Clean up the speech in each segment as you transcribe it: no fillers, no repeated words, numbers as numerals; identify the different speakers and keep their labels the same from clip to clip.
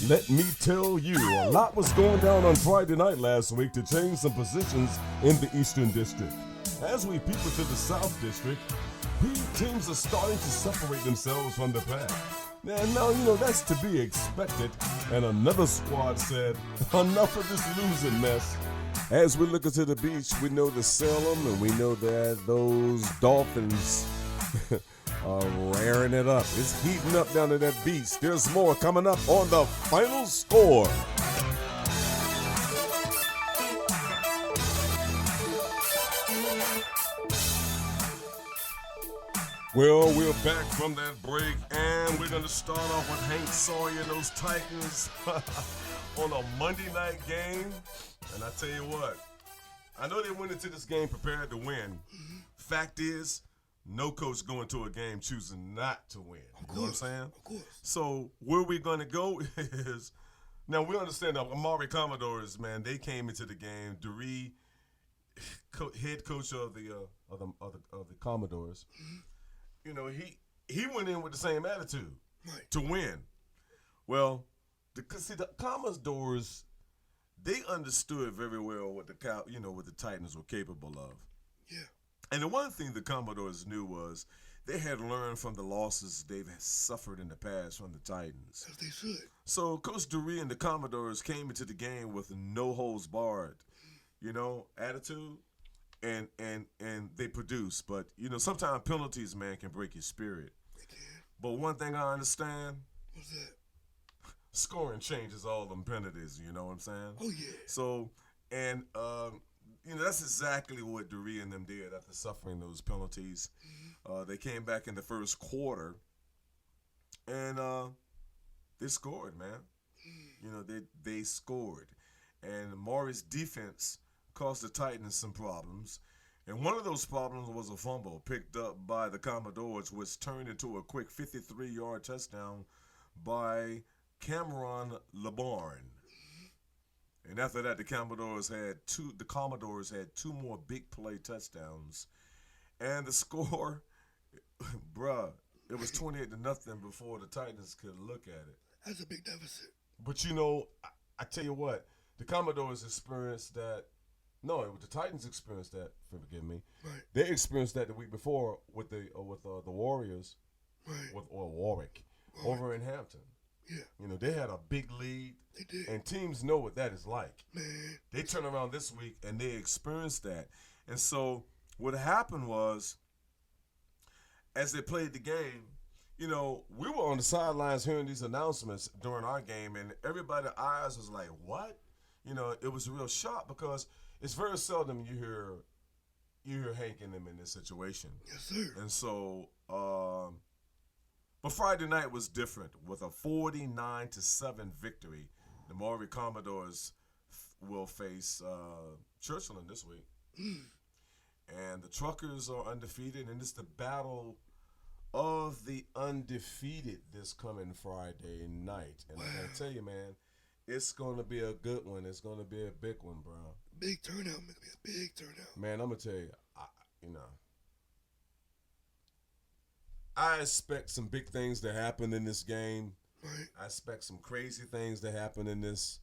Speaker 1: Let me tell you, a lot was going down on Friday night last week to change some positions in the Eastern District. As we peep into the South District, teams are starting to separate themselves from the pack. Now, that's to be expected, and another squad said, enough of this losing mess. As we look into the beach, we know the Salem, and we know that those Dolphins are raring it up. It's heating up down at that beach. There's more coming up on the final score. Well, we're back from that break, and we're going to start off with Hank Sawyer and those Titans on a Monday night game. And I tell you what, I know they went into this game prepared to win. Fact is, no coach going to a game choosing not to win. You know what I'm saying?
Speaker 2: Of course.
Speaker 1: So where we're going to go is, now we understand that Amari Commodores, man, they came into the game. Duree, head coach of the Commodores, he went in with the same attitude to win. Well, the Commodores, they understood very well what the Titans were capable of.
Speaker 2: Yeah.
Speaker 1: And the one thing the Commodores knew was they had learned from the losses they've suffered in the past from the Titans.
Speaker 2: As they should.
Speaker 1: So Coach Duree and the Commodores came into the game with no holds barred, attitude, and they produced. But sometimes penalties, man, can break your spirit.
Speaker 2: They can.
Speaker 1: But one thing I understand.
Speaker 2: What's that?
Speaker 1: Scoring changes all them penalties, you know what I'm saying?
Speaker 2: Oh, yeah.
Speaker 1: So, and, that's exactly what Duree and them did after suffering those penalties. They came back in the first quarter, and they scored, man. They scored. And Maury's defense caused the Titans some problems. And one of those problems was a fumble picked up by the Commodores, which turned into a quick 53-yard touchdown by Cameron LeBarn. And after that, the Commodores had two more big play touchdowns. And the score, bruh, it was 28-0 before the Titans could look at it.
Speaker 2: That's a big deficit.
Speaker 1: But I tell you what, the Commodores experienced that. No, the Titans experienced that. Forgive me.
Speaker 2: Right.
Speaker 1: They experienced that the week before with the Warriors,
Speaker 2: right,
Speaker 1: or Warwick, over in Hampton.
Speaker 2: Yeah.
Speaker 1: They had a big lead.
Speaker 2: They did.
Speaker 1: And teams know what that is like.
Speaker 2: Man.
Speaker 1: They turn around this week and they experienced that. And so what happened was, as they played the game, we were on the sidelines hearing these announcements during our game, and everybody's eyes was like, what? It was a real shock because it's very seldom you hear Hank and them in this situation.
Speaker 2: Yes, sir.
Speaker 1: And so, but Friday night was different with a 49-7 victory. The Maury Commodores will face Churchland this week. And the Truckers are undefeated, and it's the battle of the undefeated this coming Friday night. And I'm going to tell you, man, it's going to be a good one. It's going to be a big one, bro.
Speaker 2: Big turnout. It's going to be a big turnout.
Speaker 1: Man, I'm going to tell you, I expect some big things to happen in this game.
Speaker 2: Right.
Speaker 1: I expect some crazy things to happen in this.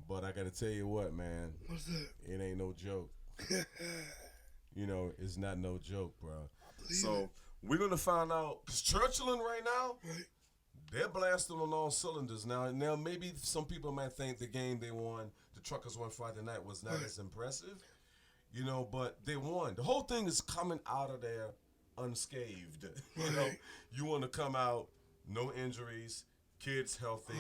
Speaker 1: But I got to tell you what, man.
Speaker 2: What's that?
Speaker 1: It ain't no joke. It's not no joke, bro. So we're going to find out. Because Churchland right now, they're blasting on all cylinders now. Now, maybe some people might think the game they won, the Truckers won Friday night, was not as impressive. But they won. The whole thing is coming out of there unscathed. You want to come out, no injuries, kids healthy.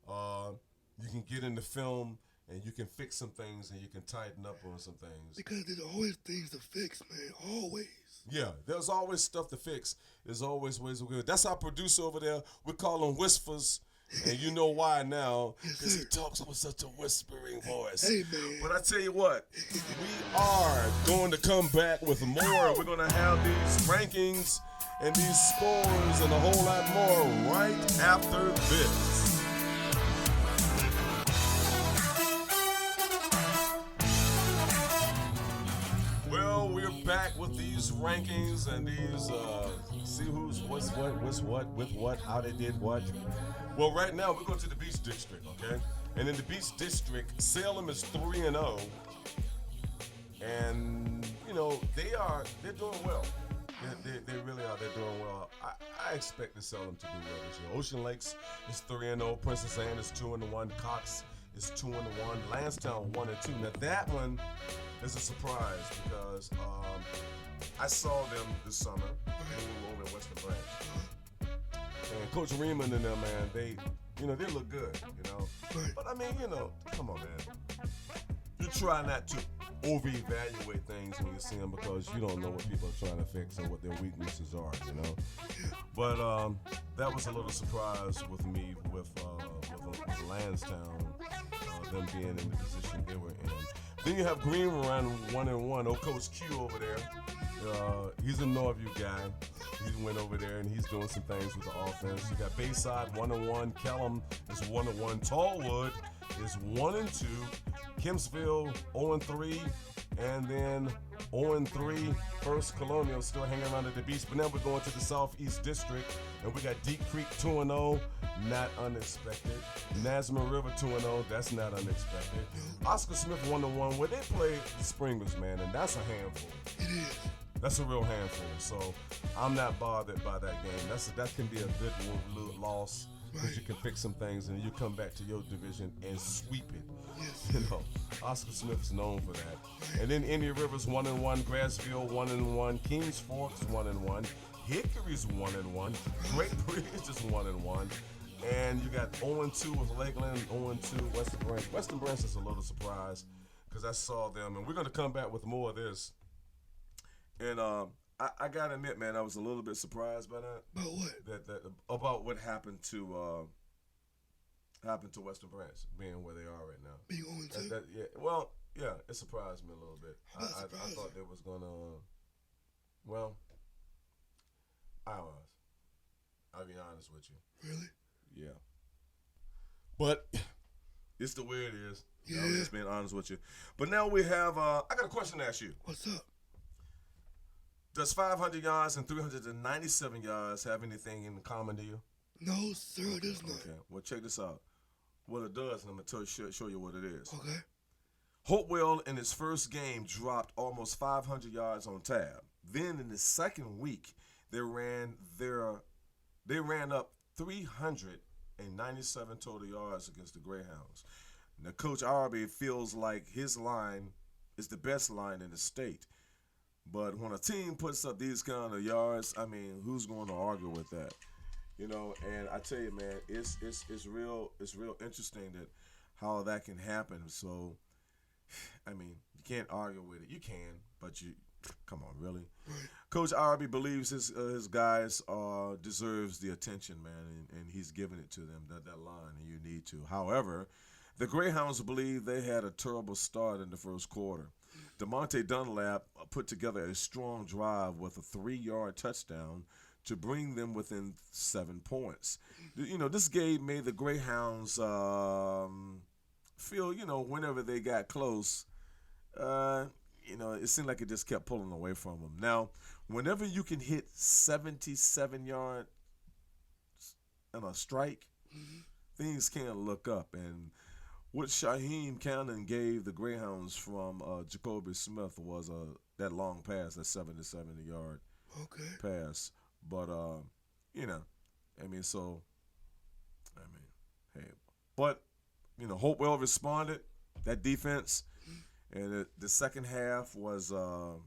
Speaker 1: You can get in the film and you can fix some things and you can tighten up on some things.
Speaker 2: Because there's always things to fix, man. Always.
Speaker 1: Yeah, there's always stuff to fix. There's always ways to do it. That's our producer over there. We call him Whispers. And you know why now. Because he talks with such a whispering voice.
Speaker 2: Hey, man.
Speaker 1: But I tell you what, we are going to come back with more. We're going to have these rankings and these scores and a whole lot more right after this. Well, we're back with these rankings and these see who's what's what with what, how they did what. Well, right now we're going to the Beach District, okay? And in the Beach District, Salem is 3-0, and they're doing well. They really are. They're doing well. I expect Salem to do well this year. Ocean Lakes is 3-0. Princess Anne is 2-1. Cox is 2-1. Lansdowne 1-2. Now that one is a surprise because I saw them this summer over in Western Branch, and Coach Reeman and them, man, they look good, But I mean, come on, man. You try not to over-evaluate things when you see them because you don't know what people are trying to fix and what their weaknesses are, But that was a little surprise with me with Lansdowne, them being in the position they were in. Then you have Green around 1-1. Old Coach Q over there. He's a Norview guy. He went over there and he's doing some things with the offense. You got Bayside 1-1. Kellum is 1-1. Tallwood is 1-2. Kimpsville 0-3. And then 0-3. First Colonial still hanging around at the beach. But now we're going to the Southeast District. And we got Deep Creek 2-0. Not unexpected. Nasma River 2-0. That's not unexpected. Oscar Smith 1-1. Where they play the Springers, man. And that's a handful.
Speaker 2: It is.
Speaker 1: That's a real handful. So I'm not bothered by that game. That can be a good loss because you can fix some things and you come back to your division and sweep it.
Speaker 2: Yes.
Speaker 1: Oscar Smith's known for that. And then Indian River's 1-1, Grassville 1-1, Kings Forks 1-1, Hickory's 1-1, Great Bridge is 1-1. And you got 0-2 with Lakeland, 0-2 Western Branch. Western Branch is a little surprise because I saw them, and we're going to come back with more of this. And I gotta admit, man, I was a little bit surprised by that.
Speaker 2: About what?
Speaker 1: That about what happened to Western Branch being where they are right now.
Speaker 2: Being 0-2?
Speaker 1: Yeah, it surprised me a little bit. I thought they was gonna. Well, I'll be honest with you.
Speaker 2: Really?
Speaker 1: Yeah. But it's the way it is.
Speaker 2: Yeah.
Speaker 1: I'm just being honest with you. But now we have. I got a question to ask you.
Speaker 2: What's up?
Speaker 1: Does 500 yards and 397 yards have anything in common to you?
Speaker 2: No, sir, it does not.
Speaker 1: Okay, well, check this out. What it does, and I'm going to show you what it is.
Speaker 2: Okay.
Speaker 1: Hopewell, in his first game, dropped almost 500 yards on tab. Then, in the second week, they ran up 397 total yards against the Greyhounds. Now, Coach Arby feels like his line is the best line in the state. But when a team puts up these kind of yards, I mean, who's going to argue with that? And I tell you, man, it's real interesting that how that can happen. So, I mean, you can't argue with it. You can, but come on, really? Coach Arby believes his guys deserves the attention, man, and he's giving it to them, that line, and you need to. However, the Greyhounds believe they had a terrible start in the first quarter. DeMonte Dunlap put together a strong drive with a 3-yard touchdown to bring them within 7 points. This game made the Greyhounds feel, whenever they got close, it seemed like it just kept pulling away from them. Now, whenever you can hit 77 yards on a strike, things can't look up. And what Shaheem Cannon gave the Greyhounds from Jacoby Smith was that long pass, that 70-yard pass. But, Hopewell responded, that defense, and the second half was a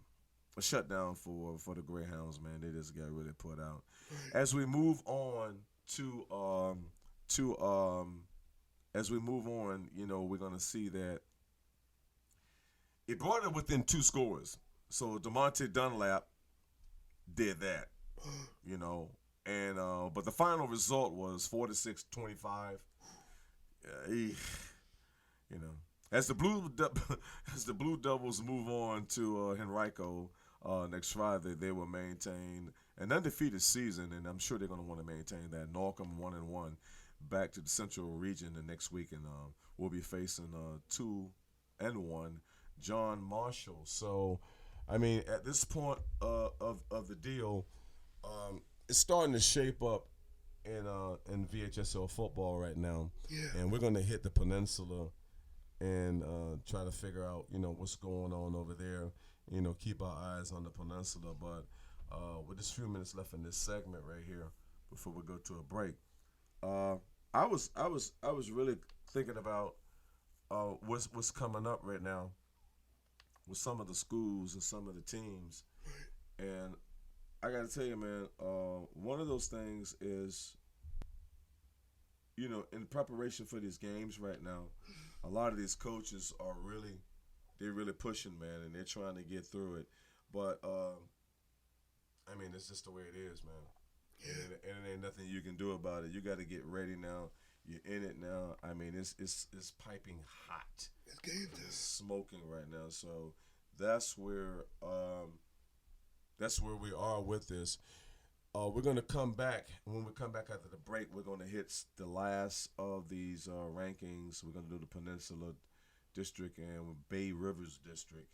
Speaker 1: shutdown for the Greyhounds, man. They just got really put out. As we move on we're going to see that it brought it within 2 scores. So DeMonte Dunlap did that, but the final result was 46-25. As the Blue Devils move on to Henrico next Friday, they will maintain an undefeated season, and I'm sure they're going to want to maintain that. Norcom 1-1. Back to the Central Region the next week, and we'll be facing 2-1 John Marshall. So I mean, at this point of the deal, it's starting to shape up in VHSL football right now,
Speaker 2: Yeah.
Speaker 1: and we're going to hit the peninsula and try to figure out, what's going on over there. Keep our eyes on the peninsula. But with this few minutes left in this segment right here, before we go to a break, I was really thinking about what's coming up right now with some of the schools and some of the teams, and I got to tell you, man, one of those things is, in preparation for these games right now, a lot of these coaches are they're really pushing, man, and they're trying to get through it. But, I mean, it's just the way it is, man.
Speaker 2: Yeah.
Speaker 1: And it ain't nothing you can do about it. You got to get ready now. You're in it now. I mean, it's piping hot.
Speaker 2: It's game time.
Speaker 1: It's smoking right now. So that's where we are with this. We're going to come back. When we come back after the break, we're going to hit the last of these rankings. We're going to do the Peninsula District and Bay Rivers District.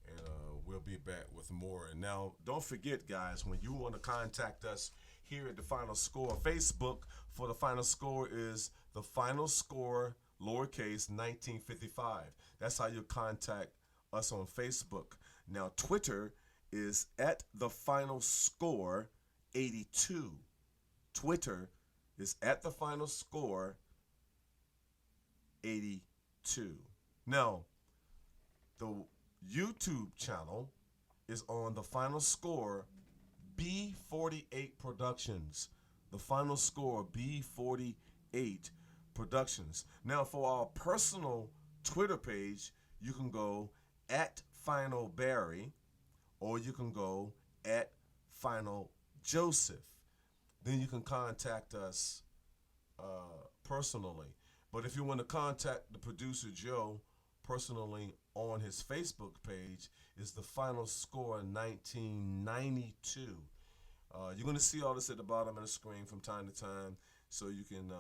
Speaker 1: And we'll be back with more. And now, don't forget, guys, when you want to contact us here at The Final Score, Facebook for The Final Score is The Final Score, lowercase, 1955. That's how you contact us on Facebook. Now, Twitter is at The Final Score 82. Twitter is at The Final Score 82. Now, the YouTube channel is on The Final Score B48 Productions. The Final Score B48 Productions. Now, for our personal Twitter page, you can go at Final Barry, or you can go at Final Joseph. Then you can contact us personally. But if you want to contact the producer Joe personally on his Facebook page, is The Final Score 1992. You're going to see all this at the bottom of the screen from time to time, so you can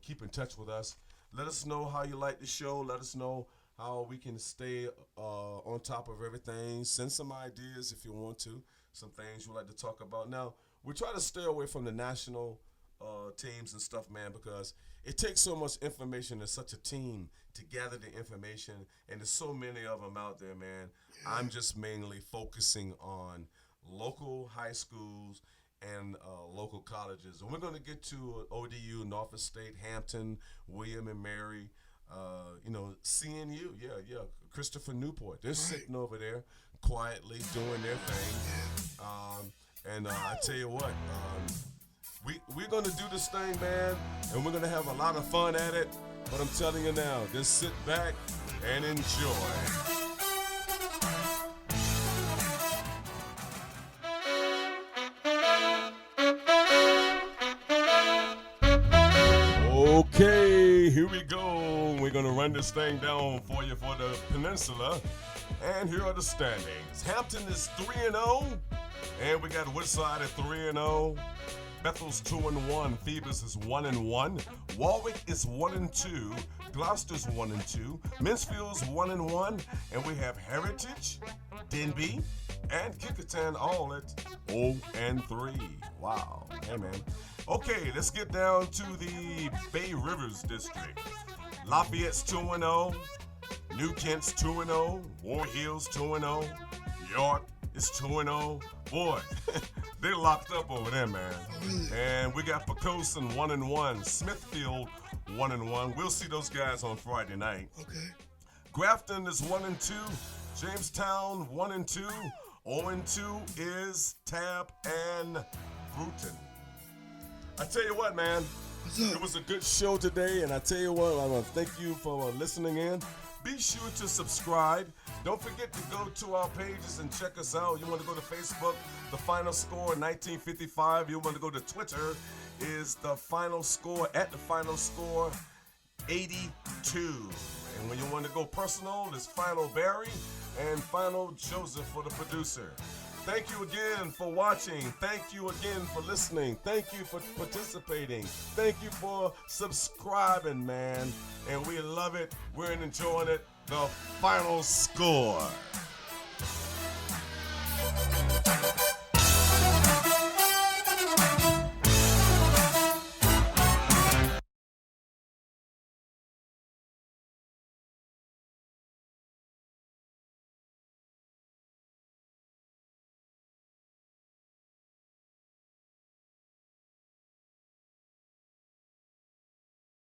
Speaker 1: keep in touch with us. Let us know how you like the show. Let us know how we can stay on top of everything. Send some ideas if you want to, some things you'd like to talk about. Now, we try to stay away from the national teams and stuff, man, because it takes so much information and such a team to gather the information, and there's so many of them out there, man. Yeah. I'm just mainly focusing on local high schools and local colleges. And we're going to get to ODU, Norfolk State, Hampton, William and Mary, CNU, yeah, Christopher Newport. They're sitting over there quietly doing their thing. And I tell you what, we're going to do this thing, man, and we're going to have a lot of fun at it. But I'm telling you now, just sit back and enjoy. Okay, here we go. We're going to run this thing down for you for the Peninsula. And here are the standings. Hampton is 3-0. And we got Woodside at 3-0. Bethel's 2-1. Phoebus is 1-1. Warwick is 1-2. Gloucester's 1-2. Mansfield's 1-1. And we have Heritage, Denbigh, and Kickerton all at 0-3. Wow. Hey, man. Okay, let's get down to the Bay Rivers District. Lafayette's 2-0. New Kent's 2-0. War Hill's 2-0. York is 2-0. Boy, they're locked up over there, man. And we got Pocosin 1-1. Smithfield 1-1. We'll see those guys on Friday night.
Speaker 2: Okay.
Speaker 1: Grafton is 1-2. Jamestown 1-2. 0-2 is Tab and Bruton. I tell you what, man. It was a good show today, and I tell you what, I want to thank you for listening in. Be sure to subscribe. Don't forget to go to our pages and check us out. You want to go to Facebook, The Final Score 1955. You want to go to Twitter, is The Final Score at The Final Score 82. And when you want to go personal, it's Final Barry and Final Joseph for the producer. Thank you again for watching. Thank you again for listening. Thank you for participating. Thank you for subscribing, man. And we love it. We're enjoying it. The Final Score.